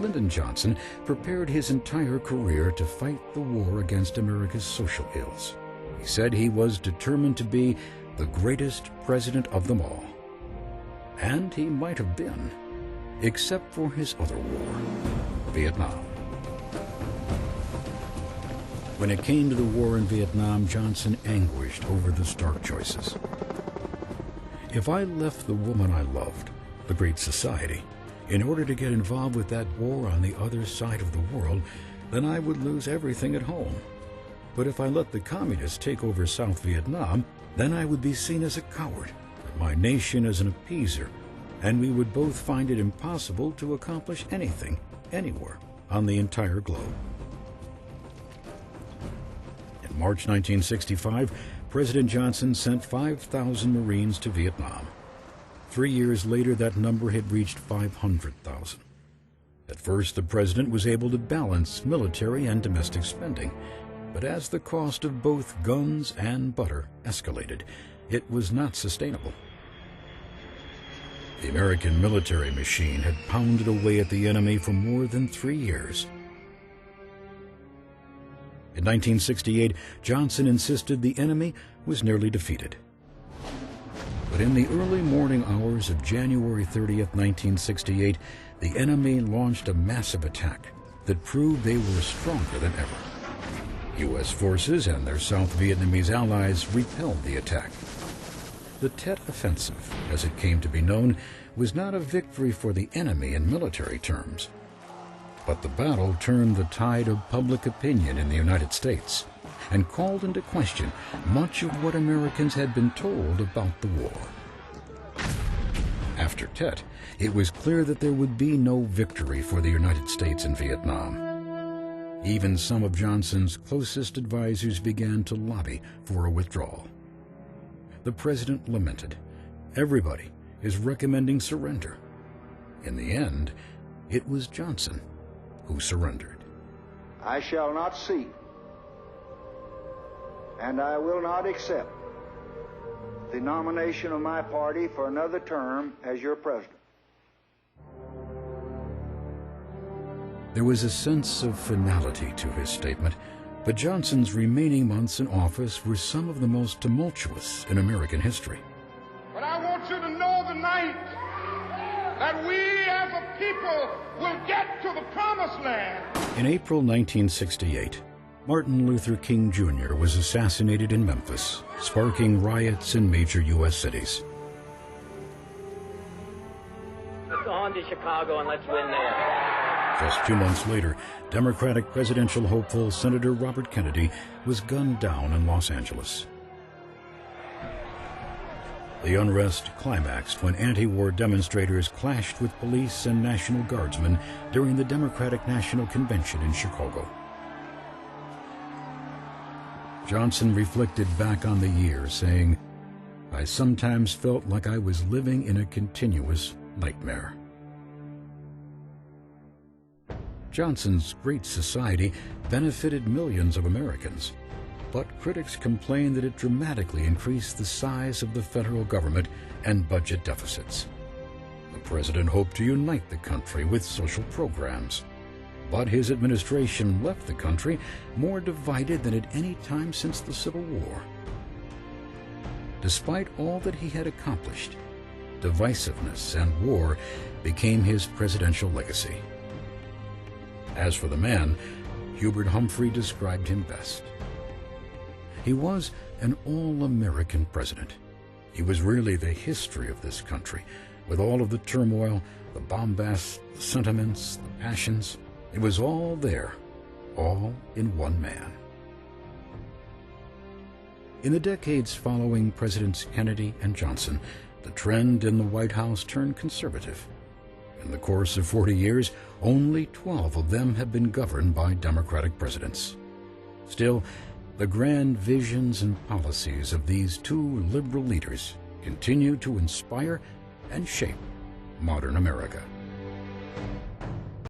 Lyndon Johnson prepared his entire career to fight the war against America's social ills. He said he was determined to be the greatest president of them all. And he might have been, except for his other war, Vietnam. When it came to the war in Vietnam, Johnson anguished over the stark choices. If I left the woman I loved, the Great Society, in order to get involved with that war on the other side of the world, then I would lose everything at home. But if I let the communists take over South Vietnam, then I would be seen as a coward, my nation as an appeaser, and we would both find it impossible to accomplish anything, anywhere, on the entire globe. In March 1965, President Johnson sent 5,000 Marines to Vietnam. 3 years later, that number had reached 500,000. At first, the president was able to balance military and domestic spending, but as the cost of both guns and butter escalated, it was not sustainable. The American military machine had pounded away at the enemy for more than 3 years. In 1968, Johnson insisted the enemy was nearly defeated. But in the early morning hours of January 30th, 1968, the enemy launched a massive attack that proved they were stronger than ever. U.S. forces and their South Vietnamese allies repelled the attack. The Tet Offensive, as it came to be known, was not a victory for the enemy in military terms. But the battle turned the tide of public opinion in the United States and called into question much of what Americans had been told about the war. After Tet, it was clear that there would be no victory for the United States in Vietnam. Even some of Johnson's closest advisors began to lobby for a withdrawal. The president lamented, "Everybody is recommending surrender." In the end, it was Johnson who surrendered. I shall not seek, and I will not accept the nomination of my party for another term as your president. There was a sense of finality to his statement, but Johnson's remaining months in office were some of the most tumultuous in American history. But I want you to know tonight that we as a people will get to the promised land. In April 1968, Martin Luther King Jr. was assassinated in Memphis, sparking riots in major U.S. cities. Let's go on to Chicago and let's win there. Just 2 months later, Democratic presidential hopeful Senator Robert Kennedy was gunned down in Los Angeles. The unrest climaxed when anti-war demonstrators clashed with police and National Guardsmen during the Democratic National Convention in Chicago. Johnson reflected back on the year, saying, "I sometimes felt like I was living in a continuous nightmare." Johnson's Great Society benefited millions of Americans, but critics complained that it dramatically increased the size of the federal government and budget deficits. The president hoped to unite the country with social programs, but his administration left the country more divided than at any time since the Civil War. Despite all that he had accomplished, divisiveness and war became his presidential legacy. As for the man, Hubert Humphrey described him best. He was an all-American president. He was really the history of this country, with all of the turmoil, the bombast, the sentiments, the passions. It was all there, all in one man. In the decades following Presidents Kennedy and Johnson, the trend in the White House turned conservative. In the course of 40 years, only 12 of them have been governed by Democratic presidents. Still, the grand visions and policies of these two liberal leaders continue to inspire and shape modern America.